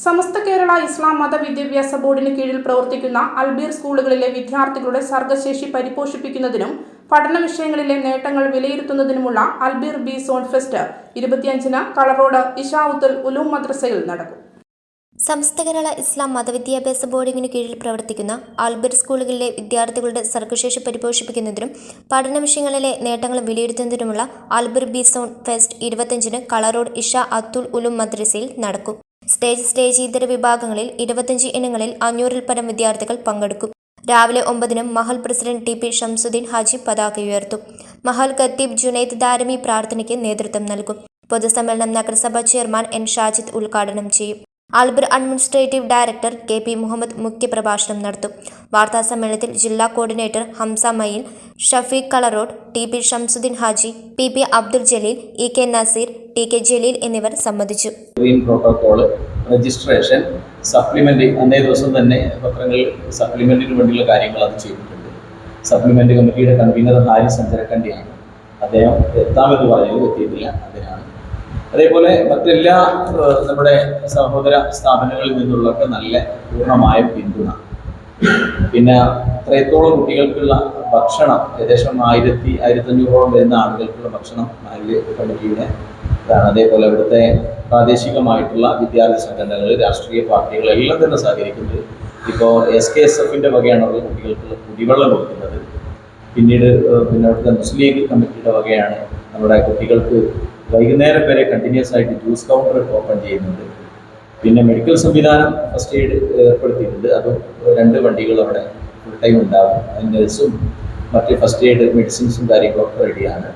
സമസ്ത കേരള ഇസ്ലാം മത വിദ്യാഭ്യാസ ബോർഡിന് കീഴിൽ പ്രവർത്തിക്കുന്ന അൽബീർ സ്കൂളുകളിലെ വിദ്യാർത്ഥികളുടെ സർഗശേഷി പരിപോഷിപ്പിക്കുന്നതിനും പഠന വിഷയങ്ങളിലെ നേട്ടങ്ങൾ വിലയിരുത്തുന്നതിനുമുള്ള അൽബീർ ബി സോൺ ഫെസ്റ്റ് 25-ന് കളറോഡ് ഇശാഉത്തുൽ ഉലൂം മദ്രസയിൽ നടക്കും. സമസ്ത കേരള ഇസ്ലാം മതവിദ്യാഭ്യാസ ബോർഡിന് കീഴിൽ പ്രവർത്തിക്കുന്ന അൽബീർ സ്കൂളുകളിലെ വിദ്യാർത്ഥികളുടെ സർഗശേഷി പരിപോഷിപ്പിക്കുന്നതിനും പഠന വിഷയങ്ങളിലെ നേട്ടങ്ങൾ വിലയിരുത്തുന്നതിനുമുള്ള അൽബീർ ബി സോൺ ഫെസ്റ്റ് 25-ന് കളറോഡ് ഇശാഉത്തുൽ ഉലൂം മദ്രസയിൽ നടക്കും. സ്റ്റേജ് ഇതര വിഭാഗങ്ങളിൽ 25 ഇനങ്ങളിൽ 500-ൽ പരം വിദ്യാർത്ഥികൾ പങ്കെടുക്കും. രാവിലെ 9-ന് മഹൽ president T P Shamsuddin Haji പതാക ഉയർത്തും. മഹൽ ഖത്തീബ് ജുനൈദ് ദാരമി പ്രാർത്ഥനയ്ക്ക് നേതൃത്വം നൽകും. പൊതുസമ്മേളനം നഗരസഭാ ചെയർമാൻ എൻ ഷാജിദ് ഉദ്ഘാടനം ചെയ്യും. Albir administrative director K P Muhammad മുഖ്യപ്രഭാഷണം നടത്തും. വാർത്താസമ്മേളനത്തിൽ ജില്ലാ coordinator Hamza Mayil, Shafeeq Kalarode, T P Shamsuddin Haji, P P Abdul Jaleel, E K Naseer, T K Jaleel എന്നിവർ സംബന്ധിച്ചു. പ്രോട്ടോകോൾ, രജിസ്ട്രേഷൻ, സപ്ലിമെന്റ് അന്നേ ദിവസം തന്നെ പത്രങ്ങളിൽ സപ്ലിമെന്റിന് വേണ്ടിയുള്ള കാര്യങ്ങൾ അത് ചെയ്തിട്ടുണ്ട്. സപ്ലിമെന്റ് കമ്മിറ്റിയുടെ കൺവീനർ ഹാരിസ് അഞ്ചരക്കണ്ടിയാണ്. അദ്ദേഹം എത്താമെന്ന് പറഞ്ഞത് എത്തിയിട്ടില്ല. അതിനാണ് അതേപോലെ മറ്റെല്ലാ നമ്മുടെ സഹോദര സ്ഥാപനങ്ങളിൽ നിന്നുള്ളൊക്കെ നല്ല പൂർണ്ണമായ പിന്തുണ. പിന്നെ അത്രയത്തോളം കുട്ടികൾക്കുള്ള ഭക്ഷണം ഏകദേശം 1000-1500 വരുന്ന ആളുകൾക്കുള്ള ഭക്ഷണം മഹല്ല് കമ്മിറ്റിയുടെ ഇതാണ്. അതേപോലെ ഇവിടുത്തെ പ്രാദേശികമായിട്ടുള്ള വിദ്യാർത്ഥി സംഘടനകൾ, രാഷ്ട്രീയ പാർട്ടികൾ എല്ലാം തന്നെ സഹകരിക്കുന്നത്. ഇപ്പോൾ SKSF-ന്റെ വകയാണ് അവർ കുട്ടികൾക്കുള്ള കുടിവെള്ളം കൊടുക്കുന്നത്. പിന്നീട് അവിടുത്തെ മുസ്ലിം ലീഗ് കമ്മിറ്റിയുടെ വകയാണ് നമ്മുടെ കുട്ടികൾക്ക് വൈകുന്നേരം വരെ കണ്ടിന്യൂസ് ആയിട്ട് ജ്യൂസ് കൗണ്ടർ ഓപ്പൺ ചെയ്യുന്നുണ്ട്. പിന്നെ മെഡിക്കൽ സംവിധാനം ഫസ്റ്റ് എയ്ഡ് ഏർപ്പെടുത്തിയിട്ടുണ്ട്. അതും 2 വണ്ടികൾ അവിടെ ഫുൾ ടൈം ഉണ്ടാകും. നഴ്സും മറ്റ് ഫസ്റ്റ് എയ്ഡ് മെഡിസിൻസും കാര്യങ്ങളൊക്കെ റെഡിയാണ്.